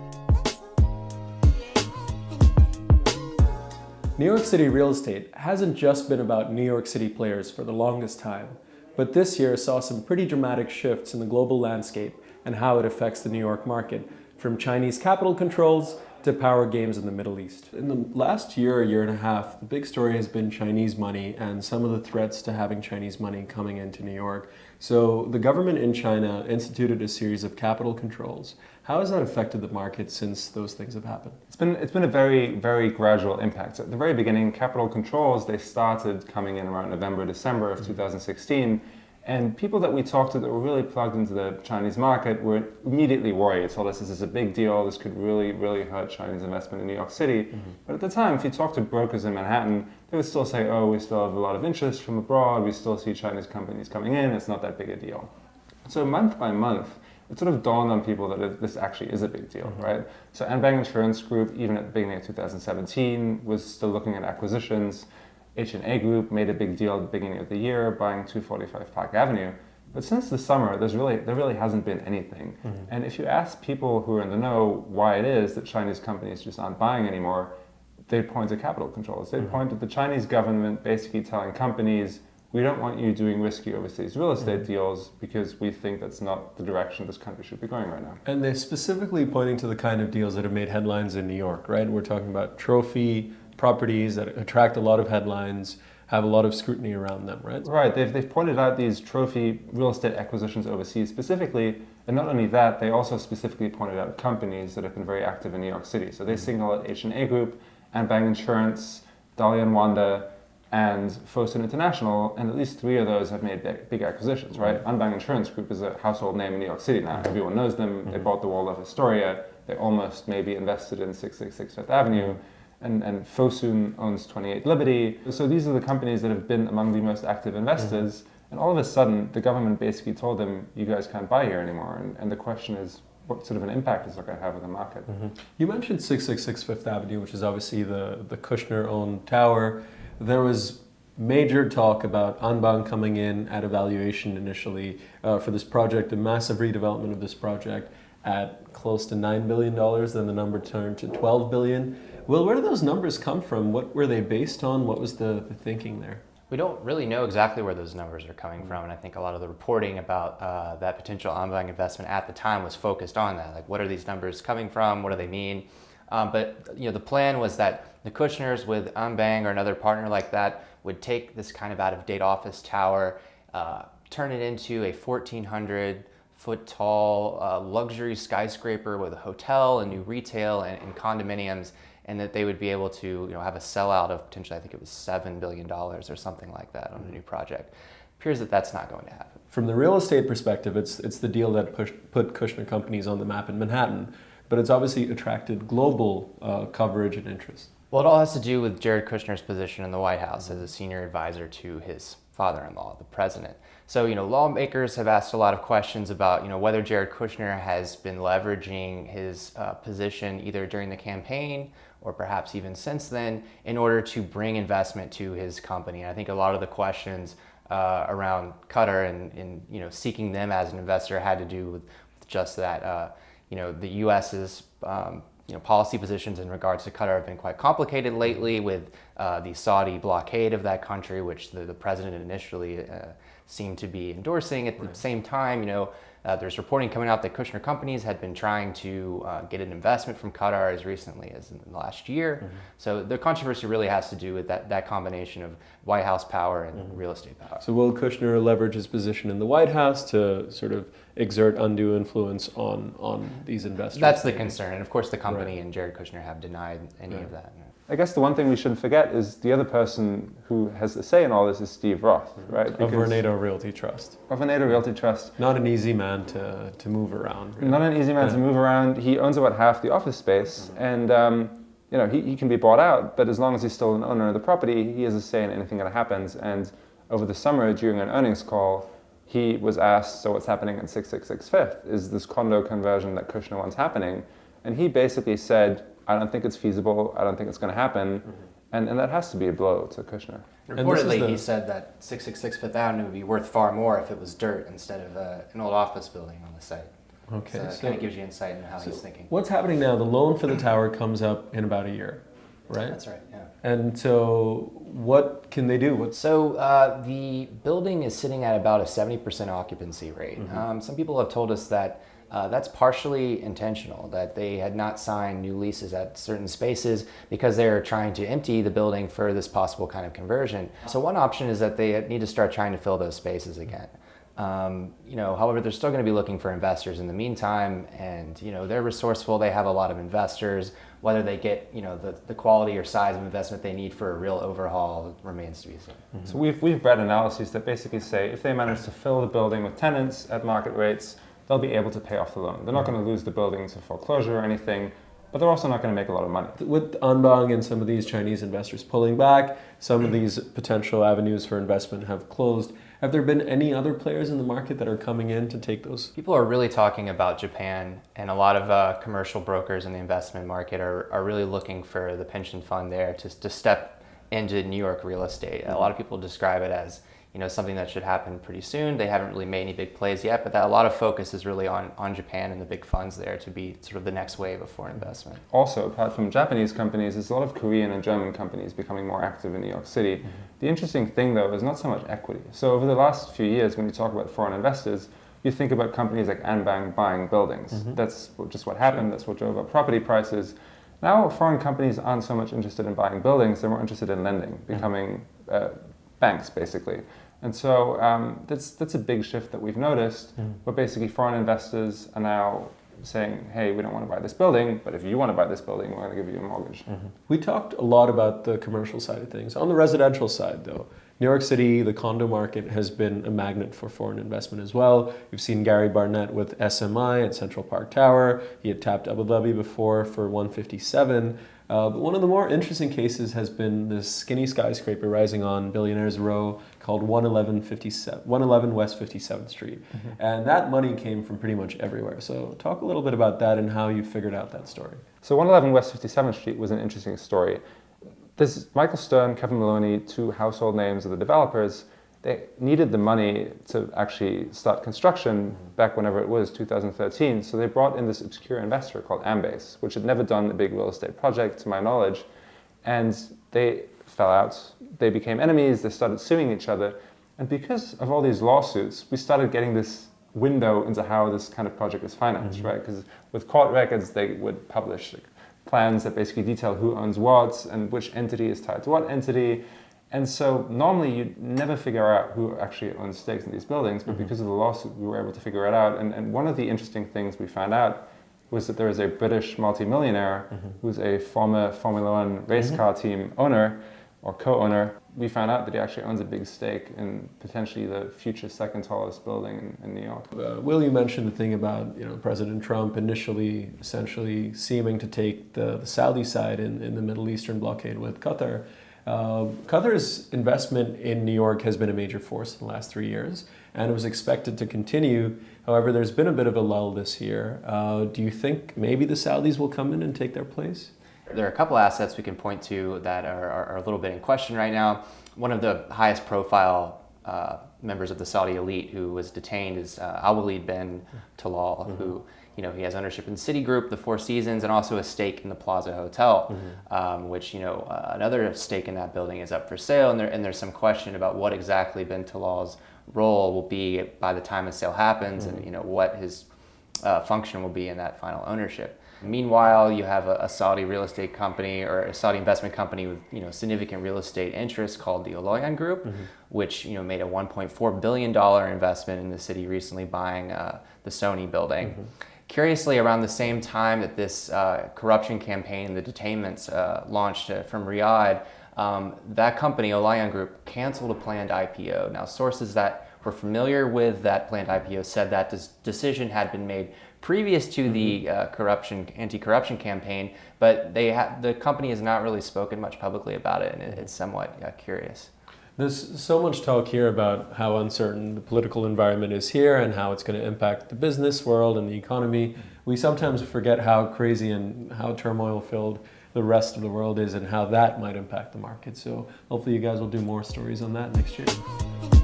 New York City real estate hasn't just been about New York City players for the longest time, but this year saw some pretty dramatic shifts in the global landscape and how it affects the New York market, from Chinese capital controls to power games in the Middle East. In the last year and a half, the big story has been Chinese money and some of the threats to having Chinese money coming into New York. So the government in China instituted a series of capital controls. How has that affected the market since those things have happened? It's been a very, very gradual impact. At the very beginning, capital controls, they started coming in around November, December of 2016. And people that we talked to that were really plugged into the Chinese market were immediately worried. Told us this is a big deal. This could really, really hurt Chinese investment in New York City. But at the time, if you talk to brokers in Manhattan, they would still say, oh, we still have a lot of interest from abroad. We still see Chinese companies coming in. It's not that big a deal. So month by month, it sort of dawned on people that this actually is a big deal, right? So Anbang Insurance Group, even at the beginning of 2017, was still looking at acquisitions. H&A Group made a big deal at the beginning of the year, buying 245 Park Avenue. But since the summer, there really hasn't been anything. And if you ask people who are in the know why it is that Chinese companies just aren't buying anymore, they point to capital controls. They point to the Chinese government basically telling companies, we don't want you doing risky overseas real estate deals because we think that's not the direction this country should be going right now. And they're specifically pointing to the kind of deals that have made headlines in New York, right? We're talking about trophy properties that attract a lot of headlines, have a lot of scrutiny around them, right? Right, they've pointed out these trophy real estate acquisitions overseas specifically, and not only that, they also specifically pointed out companies that have been very active in New York City. So they single out H&A Group, Anbang Insurance, Dalian Wanda, and Fosun International, and at least three of those have made big acquisitions, right? Anbang Insurance Group is a household name in New York City now. Everyone knows them. They bought the Waldorf Astoria. They almost maybe invested in 666 Fifth Avenue. And Fosun owns 28 Liberty. So these are the companies that have been among the most active investors. And all of a sudden, the government basically told them, you guys can't buy here anymore. And the question is, what sort of an impact is that going to have on the market? You mentioned 666 Fifth Avenue, which is obviously the Kushner-owned tower. There was major talk about Anbang coming in at a valuation initially for this project, a massive redevelopment of this project at close to $9 billion. Then the number turned to $12 billion. Will, where do those numbers come from? What were they based on? What was the thinking there? We don't really know exactly where those numbers are coming from, and I think a lot of the reporting about that potential ongoing investment at the time was focused on that. Like, what are these numbers coming from? What do they mean? But the plan was that the Kushners with Anbang or another partner like that would take this kind of out-of-date office tower, turn it into a 1,400-foot tall luxury skyscraper with a hotel and new retail and condominiums, and that they would be able to have a sellout of potentially, I think it was $7 billion or something like that on a new project. It appears that that's not going to happen. From the real estate perspective, it's the deal that put Kushner companies on the map in Manhattan, but it's obviously attracted global coverage and interest. Well, it all has to do with Jared Kushner's position in the White House as a senior advisor to his father-in-law, the president. So, lawmakers have asked a lot of questions about, whether Jared Kushner has been leveraging his position either during the campaign or perhaps even since then in order to bring investment to his company. And I think a lot of the questions around Qatar and seeking them as an investor had to do with just that. The U.S.'s policy positions in regards to Qatar have been quite complicated lately with the Saudi blockade of that country, which the president initially seemed to be endorsing. At the same time, there's reporting coming out that Kushner companies had been trying to get an investment from Qatar as recently as in the last year. So the controversy really has to do with that combination of White House power and real estate power. So will Kushner leverage his position in the White House to sort of exert undue influence on these investors? That's the concern. And of course, the company and Jared Kushner have denied any of that. I guess the one thing we shouldn't forget is the other person who has the say in all this is Steve Roth, right? Of Vornado Realty Trust. Of Vornado Realty Trust. Not an easy man to move around. Really. Not an easy man to move around. He owns about half the office space, and he can be bought out, but as long as he's still an owner of the property, he has a say in anything that happens. And over the summer, during an earnings call, he was asked, so what's happening at 666 Fifth? Is this condo conversion that Kushner wants happening? And he basically said, I don't think it's feasible. I don't think it's going to happen. And that has to be a blow to Kushner. Reportedly, he said that 666 Fifth Avenue would be worth far more if it was dirt instead of an old office building on the site. Okay, So it kind of gives you insight into how he's thinking. what's happening now? The loan for the tower comes up in about a year, right? That's right, yeah. And so what can they do? So the building is sitting at about a 70% occupancy rate. Some people have told us that that's partially intentional, that they had not signed new leases at certain spaces because they're trying to empty the building for this possible kind of conversion. So one option is that they need to start trying to fill those spaces again. However, they're still going to be looking for investors in the meantime, and they're resourceful. They have a lot of investors. Whether they get the quality or size of investment they need for a real overhaul remains to be seen. So we've read analyses that basically say if they manage to fill the building with tenants at market rates, they'll be able to pay off the loan. They're not going to lose the building to foreclosure or anything, but they're also not going to make a lot of money. With Anbang and some of these Chinese investors pulling back, some of these potential avenues for investment have closed. Have there been any other players in the market that are coming in to take those? People are really talking about Japan, and a lot of commercial brokers in the investment market are really looking for the pension fund there to step into New York real estate. A lot of people describe it as something that should happen pretty soon. They haven't really made any big plays yet, but a lot of focus is really on Japan and the big funds there to be sort of the next wave of foreign investment. Also, apart from Japanese companies, there's a lot of Korean and German companies becoming more active in New York City. The interesting thing, though, is not so much equity. So over the last few years, when you talk about foreign investors, you think about companies like Anbang buying buildings. That's just what happened. That's what drove up property prices. Now, foreign companies aren't so much interested in buying buildings. They're more interested in lending, becoming banks, basically. And so that's a big shift that we've noticed, where basically foreign investors are now saying, hey, we don't want to buy this building, but if you want to buy this building, we're going to give you a mortgage. We talked a lot about the commercial side of things. On the residential side, though, New York City, the condo market has been a magnet for foreign investment as well. We've seen Gary Barnett with SMI at Central Park Tower. He had tapped Abu Dhabi before for 157. But one of the more interesting cases has been this skinny skyscraper rising on Billionaires Row called 111 West 57th Street. And that money came from pretty much everywhere. So talk a little bit about that and how you figured out that story. So 111 West 57th Street was an interesting story. This Michael Stern, Kevin Maloney, two household names of the developers, they needed the money to actually start construction back whenever it was, 2013. So they brought in this obscure investor called Ambase, which had never done a big real estate project, to my knowledge. And they fell out. They became enemies. They started suing each other. And because of all these lawsuits, we started getting this window into how this kind of project is financed, right? Because with court records, they would publish plans that basically detail who owns what and which entity is tied to what entity. And so normally you'd never figure out who actually owns stakes in these buildings, but because of the lawsuit, we were able to figure it out. And one of the interesting things we found out was that there is a British multimillionaire who's a former Formula One race car team owner or co-owner. We found out that he actually owns a big stake in potentially the future second tallest building in New York. Will, you mentioned the thing about President Trump initially essentially seeming to take the Saudi side in the Middle Eastern blockade with Qatar. Qatar's investment in New York has been a major force in the last 3 years, and it was expected to continue. However, there's been a bit of a lull this year. Do you think maybe the Saudis will come in and take their place? There are a couple assets we can point to that are a little bit in question right now. One of the highest profile members of the Saudi elite who was detained is Al-Walid bin Talal, who he has ownership in Citigroup, the Four Seasons, and also a stake in the Plaza Hotel, which another stake in that building is up for sale, and there's some question about what exactly bin Talal's role will be by the time the sale happens, and what his function will be in that final ownership. Meanwhile, you have a Saudi real estate company or a Saudi investment company with significant real estate interests called the Al Oyan Group, which made a $1.4 billion investment in the city recently, buying the Sony building. Curiously, around the same time that this corruption campaign, the detainments launched from Riyadh, that company, Al Oyan Group, canceled a planned IPO. Now, sources that were familiar with that planned IPO said that this decision had been made previous to the anti-corruption campaign, but the company has not really spoken much publicly about it, and it's somewhat curious. There's so much talk here about how uncertain the political environment is here and how it's going to impact the business world and the economy. We sometimes forget how crazy and how turmoil-filled the rest of the world is and how that might impact the market. So hopefully you guys will do more stories on that next year.